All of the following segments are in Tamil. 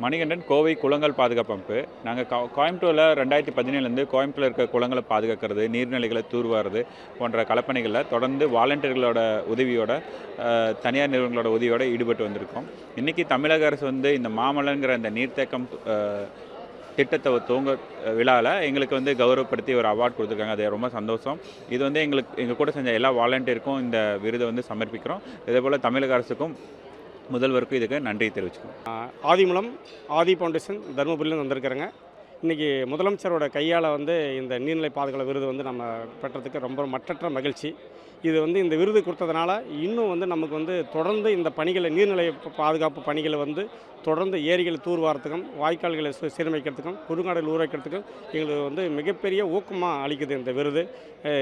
மணிகண்டன், கோவை குளங்கள் பாதுகாப்பு அமைப்பு. நாங்கள் கோயம்புத்தூரில் 2017 கோயம்புத்தூரில் இருக்க குளங்களை பாதுகாக்கிறது, நீர்நிலைகளை தூர்வாருது போன்ற களப்பணிகளில் தொடர்ந்து வாலண்டியர்களோட உதவியோட, தனியார் நிறுவனங்களோட உதவியோடு ஈடுபட்டு வந்திருக்கோம். இன்றைக்கி தமிழக அரசு இந்த மாமல்லங்கிற இந்த நீர்த்தேக்கம் திட்டத்தை துவங்க விழாவில் எங்களுக்கு கௌரவப்படுத்தி ஒரு அவார்ட் கொடுத்துருக்காங்க. அது ரொம்ப சந்தோஷம். இது எங்கள் கூட செஞ்ச எல்லா வாலண்டியருக்கும் இந்த விருதை சமர்ப்பிக்கிறோம். இதேபோல் தமிழக அரசுக்கும் முதல்வருக்கும் இதுக்கு நன்றி தெரிவிச்சுக்கோம். ஆதிமூலம் ஆதி ஃபவுண்டேஷன் தருமபுரியிலேருந்து வந்திருக்கிறேங்க. இன்றைக்கி முதலமைச்சரோட கையால் இந்த நீர்நிலை பாதுகாப்பு விருது நம்ம பெற்றதுக்கு ரொம்ப மற்றற்ற மகிழ்ச்சி. இது இந்த விருது கொடுத்ததுனால இன்னும் நமக்கு தொடர்ந்து இந்த பணிகளை, நீர்நிலை பாதுகாப்பு பணிகளை தொடர்ந்து ஏரிகளை தூர்வாரத்துக்கும், வாய்க்கால்களை சீரமைக்கிறதுக்கும், குறுங்காடுகள் ஊரைக்கிறதுக்கும் எங்களுக்கு மிகப்பெரிய ஊக்கமாக அளிக்குது இந்த விருது.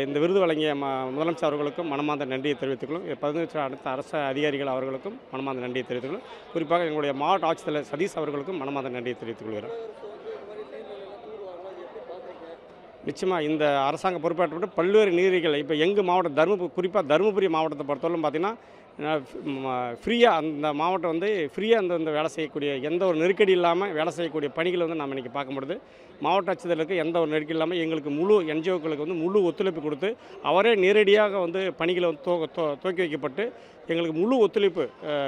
இந்த விருது வழங்கிய முதலமைச்சர் அவர்களுக்கும் மனமார்ந்த நன்றியை தெரிவித்துக்கொள்ளும். 15 அடுத்த அரசு அதிகாரிகள் அவர்களுக்கும் மனமார்ந்த நன்றியை தெரிவித்துக்கொள்ளும். குறிப்பாக எங்களுடைய மாவட்ட ஆட்சித்தலைவர் சதீஷ் அவர்களுக்கும் மனமார்ந்த நன்றியை தெரிவித்துக் கொள்கிறேன். நிச்சயமாக இந்த அரசாங்கம் பொறுப்பேற்றப்பட்டு பல்வேறு நீர்நிலைகள் இப்போ எங்கள் மாவட்டம் குறிப்பாக தருமபுரி மாவட்டத்தை பொறுத்தவரைக்கும் பார்த்திங்கன்னா ஃப்ரீயாக அந்த மாவட்டம் ஃப்ரீயாக அந்த வேலை செய்யக்கூடிய, எந்த ஒரு நெருக்கடி இல்லாமல் வேலை செய்யக்கூடிய பணிகளை நம்ம இன்றைக்கி பார்க்க முடியுது. மாவட்ட ஆட்சித்தலைவருக்கு எந்த ஒரு நெருக்கடி இல்லாமல் எங்களுக்கு முழு என்ஜிஓக்களுக்கு முழு ஒத்துழைப்பு கொடுத்து அவரே நேரடியாக பணிகளை துவக்கி வைக்கப்பட்டு எங்களுக்கு முழு ஒத்துழைப்பு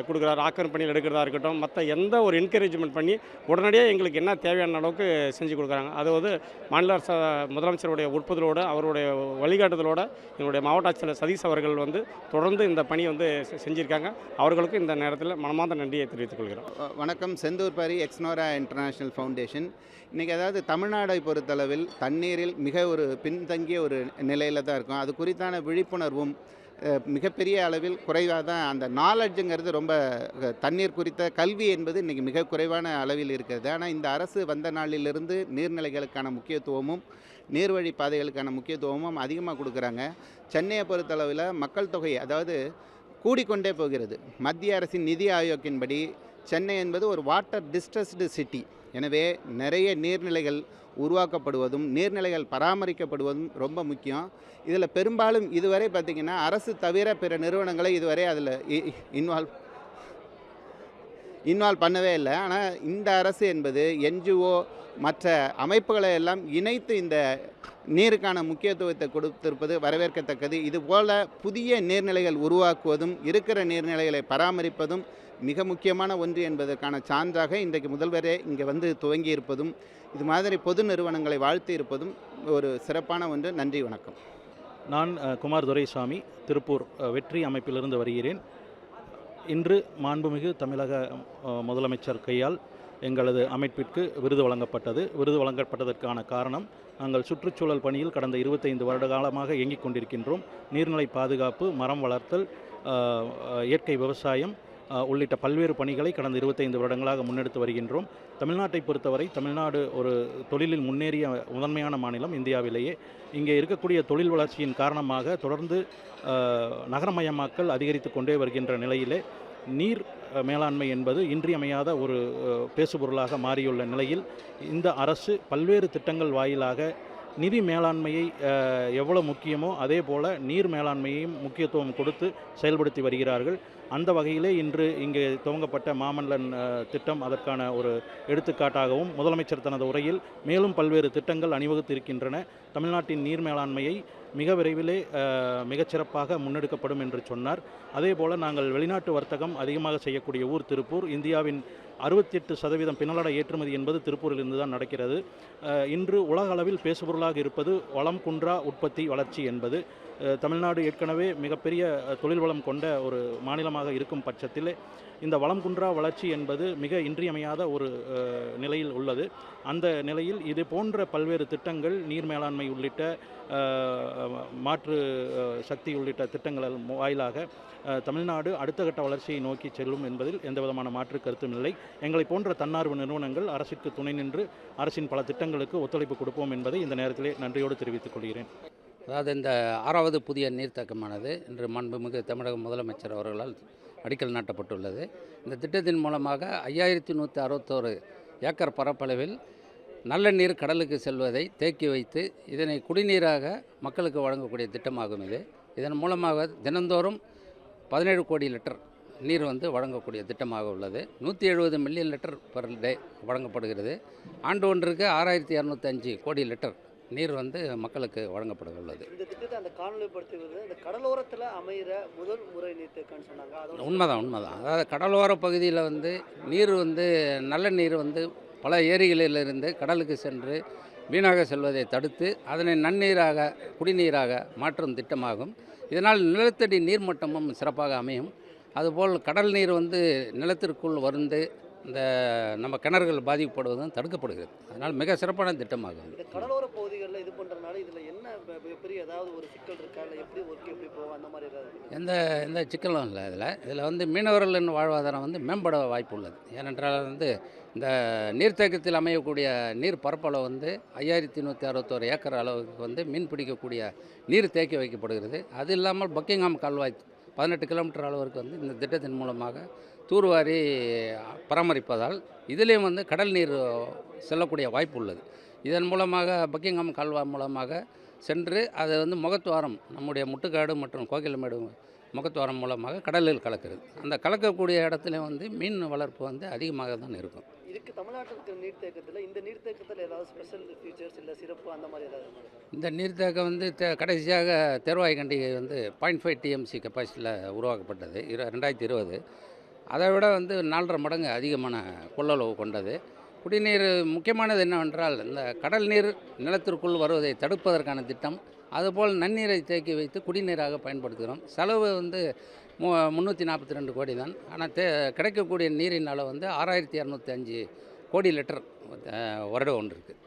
கொடுக்குறாரு. ஆக்கிரமிப்பு பணியில் எடுக்கிறதா இருக்கட்டும், மற்ற எந்த ஒரு என்கரேஜ்மெண்ட் பண்ணி உடனடியாக எங்களுக்கு என்ன தேவையான அளவுக்கு செஞ்சு கொடுக்குறாங்க. அது மாநில அரசு முதலமைச்சருடைய உட்புதலோடு, அவருடைய வழிகாட்டுதலோடு எங்களுடைய மாவட்ட ஆட்சியர் சதீஷ் அவர்கள் தொடர்ந்து இந்த பணி செஞ்சுருக்காங்க. அவர்களுக்கு இந்த நேரத்தில் மனமார்ந்த நன்றியை தெரிவித்துக் கொள்கிறோம். வணக்கம். Senthur Pari Exnora international foundation. இன்றைக்கி தமிழ்நாடை பொறுத்தளவில் தண்ணீரில் மிக ஒரு பின்தங்கிய ஒரு நிலையில் தான் இருக்கும். அது குறித்தான விழிப்புணர்வும் மிகப்பெரிய அளவில் குறைவாக தான், அந்த நாலெட்ஜுங்கிறது ரொம்ப, தண்ணீர் குறித்த கல்வி என்பது இன்றைக்கி மிக குறைவான அளவில் இருக்கிறது. ஆனால் இந்த அரசு வந்த நாளிலிருந்து நீர்நிலைகளுக்கான முக்கியத்துவமும் நீர்வழி பாதைகளுக்கான முக்கியத்துவமும் அதிகமாக கொடுக்குறாங்க. சென்னையை பொறுத்தளவில் மக்கள் தொகை கூடிக்கொண்டே போகிறது. மத்திய அரசின் நிதி ஆயோக்கின்படி சென்னை என்பது ஒரு வாட்டர் டிஸ்ட்ரஸ்டு சிட்டி. எனவே நிறைய நீர்நிலைகள் உருவாக்கப்படுவதும் நீர்நிலைகள் பராமரிக்கப்படுவதும் ரொம்ப முக்கியம். இதில் பெரும்பாலும் இதுவரை பார்த்திங்கன்னா அரசு தவிர பிற நிறுவனங்களை இதுவரை அதில் இன்வால்வ் பண்ணவே இல்லை. ஆனால் இந்த அரசு என்பது என்ஜிஓ மற்ற அமைப்புகளை எல்லாம் இணைத்து இந்த நீருக்கான முக்கியத்துவத்தை கொடுத்திருப்பது வரவேற்கத்தக்கது. இதுபோல் புதிய நீர்நிலைகள் உருவாக்குவதும் இருக்கிற நீர்நிலைகளை பராமரிப்பதும் மிக முக்கியமான ஒன்று என்பதற்கான சான்றாக இன்றைக்கு முதல்வரே இங்கே துவங்கி இருப்பதும், இது மாதிரி பொது நிறுவனங்களை வாழ்த்தி இருப்பதும் ஒரு சிறப்பான ஒன்று. நன்றி, வணக்கம். நான் குமார் துரைசாமி, திருப்பூர் வெற்றி அமைப்பிலிருந்து வருகிறேன். இன்று மாண்புமிகு தமிழக முதலமைச்சர் கையால் எங்களது அமைப்பிற்கு விருது வழங்கப்பட்டது. விருது வழங்கப்பட்டதற்கான காரணம், நாங்கள் சுற்றுச்சூழல் பணியில் கடந்த 25 வருட காலமாக இயங்கிக் கொண்டிருக்கின்றோம். நீர்நிலை பாதுகாப்பு, மரம் வளர்த்தல், இயற்கை விவசாயம் உள்ளிட்ட பல்வேறு பணிகளை கடந்த 25 வருடங்களாக முன்னெடுத்து வருகின்றோம். தமிழ்நாட்டை பொறுத்தவரை தமிழ்நாடு ஒரு தொழிலில் முன்னேறிய முதன்மையான மாநிலம் இந்தியாவிலேயே. இங்கே இருக்கக்கூடிய தொழில் வளர்ச்சியின் காரணமாக தொடர்ந்து நகரமயமாக்கல் அதிகரித்து கொண்டே வருகின்ற நிலையிலே நீர் மேலாண்மை என்பது இன்றியமையாத ஒரு பேசுபொருளாக மாறியுள்ள நிலையில் இந்த அரசு பல்வேறு திட்டங்கள் வாயிலாக நிதி மேலாண்மையை எவ்வளோ முக்கியமோ அதே போல் நீர் மேலாண்மையையும் முக்கியத்துவம் கொடுத்து செயல்படுத்தி வருகிறார்கள். அந்த வகையிலே இன்று இங்கே துவங்கப்பட்ட மாமல்லன் திட்டம் அதற்கான ஒரு எடுத்துக்காட்டாகவும் முதலமைச்சர் தனது உரையில் மேலும் பல்வேறு திட்டங்கள் அணிவகுத்து இருக்கின்றன. தமிழ்நாட்டின் நீர் மேலாண்மையை மிக விரைவிலே மிகச்சிறப்பாக முன்னெடுக்கப்படும் என்று சொன்னார். அதேபோல் நாங்கள் வெளிநாட்டு வர்த்தகம் அதிகமாக செய்யக்கூடிய ஊர் திருப்பூர். இந்தியாவின் 68% பின்னலாடை ஏற்றுமதி என்பது திருப்பூரிலிருந்து தான் நடக்கிறது. இன்று உலக அளவில் பேசுபொருளாக இருப்பது வளம் குன்றா உற்பத்தி வளர்ச்சி என்பது. தமிழ்நாடு ஏற்கனவே மிகப்பெரிய தொழில் வளம் கொண்ட ஒரு மாநிலமாக இருக்கும் பட்சத்தில் இந்த வளம் குன்றா வளர்ச்சி என்பது மிக இன்றியமையாத ஒரு நிலையில் உள்ளது. அந்த நிலையில் இது போன்ற பல்வேறு திட்டங்கள், நீர் மேலாண்மை உள்ளிட்ட மாற்று சக்தி உள்ளிட்ட திட்டங்கள் வாயிலாக தமிழ்நாடு அடுத்த கட்ட வளர்ச்சியை நோக்கி செல்லும் என்பதில் எந்தவிதமான மாற்று கருத்தும் இல்லை. எங்களை போன்ற தன்னார்வ நிறுவனங்கள் அரசிற்கு துணை நின்று அரசின் பல திட்டங்களுக்கு ஒத்துழைப்பு கொடுப்போம் என்பதை இந்த நேரத்திலே நன்றியோடு தெரிவித்துக் கொள்கிறேன். அதாவது இந்த 6வது புதிய நீர்த்தேக்கமானது இன்று மாண்புமிகு தமிழக முதலமைச்சர் அவர்களால் அடிக்கல் நாட்டப்பட்டுள்ளது. இந்த திட்டத்தின் மூலமாக 5161 ஏக்கர் பரப்பளவில் நல்ல நீர் கடலுக்கு செல்வதை தேக்கி வைத்து இதனை குடிநீராக மக்களுக்கு வழங்கக்கூடிய திட்டமாகும் இது. இதன் மூலமாக தினந்தோறும் 17 கோடி லிட்டர் நீர் வந்து வழங்கக்கூடிய திட்டமாக உள்ளது. 170 மில்லியன் லிட்டர் பெர் டே வழங்கப்படுகிறது. ஆண்டு ஒன்றுக்கு 6205 கோடி லிட்டர் நீர் வந்து மக்களுக்கு வழங்கப்பட உள்ளது. இந்த திட்டத்தை அந்த காணொலிப்படுத்துவது இந்த கடலோரத்தில் அமைகிற முதல் முறை நீர்த்தேக்கம்னு சொன்னாங்க. அதோட உண்மைதான். அதாவது கடலோர பகுதியில் வந்து நீர் வந்து நல்ல நீர் வந்து பல ஏரிகளிலிருந்து கடலுக்கு சென்று வீணாக செல்வதை தடுத்து அதனை நன்னீராக குடிநீராக மாற்றும் திட்டமாகும். இதனால் நிலத்தடி நீர்மட்டமும் சிறப்பாக அமையும். அதுபோல் கடல் நீர் வந்து நிலத்திற்குள் வந்து இந்த நம்ம கிணறுகள் பாதிக்கப்படுவதும் தடுக்கப்படுகிறது. அதனால் மிக சிறப்பான திட்டமாகும். இந்த கடலோர பகுதிகளில் இது பண்ணுறதுனால இதில் என்ன பெரிய ஏதாவது ஒரு சிக்கல் இருக்கா, இல்லை எப்படி ஒர்க் எப்படி போகும் அந்த மாதிரி ஏதாவது? எந்த சிக்கலும் இல்லை. இதில் வந்து மீனவர்களின் வாழ்வாதாரம் வந்து மேம்பட வாய்ப்பு உள்ளது. ஏனென்றால் வந்து இந்த நீர்த்தேக்கத்தில் அமையக்கூடிய நீர் பரப்பளவு வந்து 5161 ஏக்கர் அளவுக்கு வந்து மீன் பிடிக்கக்கூடிய நீர் தேக்கி வைக்கப்படுகிறது. அது இல்லாமல் பக்கிங்ஹாம் கால்வாய் 18 கிலோமீட்டர் அளவிற்கு வந்து இந்த திட்டத்தின் மூலமாக தூர்வாரி பராமரிப்பதால் இதிலேயும் வந்து கடல் நீர் செல்லக்கூடிய வாய்ப்பு உள்ளது. இதன் மூலமாக பக்கிங்ஹாம் கால்வாய் மூலமாக சென்று அது வந்து முகத்துவாரம் நம்முடைய முட்டுக்காடு மற்றும் கோகிலமேடு முகத்துவாரம் மூலமாக கடலில் கலக்கிறது. அந்த கலக்கக்கூடிய இடத்துல வந்து மீன் வளர்ப்பு வந்து அதிகமாக தான் இருக்கும். இதுக்கு தமிழ்நாட்டில் இருக்கிற நீர்த்தேக்கத்தில் இந்த நீர்த்தேக்கத்தில் ஏதாவது ஸ்பெஷல் ஃபீச்சர்ஸ் இல்லை சிறப்பு அந்த மாதிரி ஏதாவது? இந்த நீர்த்தேக்கம் வந்து கடைசியாக தேர்வாய் கண்டிகை வந்து 0.5 TMC கெப்பாசிட்டியில் உருவாக்கப்பட்டது 2020. அதை விட வந்து 4.5 மடங்கு அதிகமான கொள்ளளவு கொண்டது. குடிநீர் முக்கியமானது என்னவென்றால் இந்த கடல் நீர் நிலத்திற்குள் வருவதை தடுப்பதற்கான திட்டம். அதுபோல் நன்னீரை தேக்கி வைத்து குடிநீராக பயன்படுத்துகிறோம். செலவு வந்து 342 கோடி தான். ஆனால் கிடைக்கக்கூடிய நீரின் அளவு வந்து 6205 கோடி லிட்டர் வருடம் ஒன்று இருக்குது.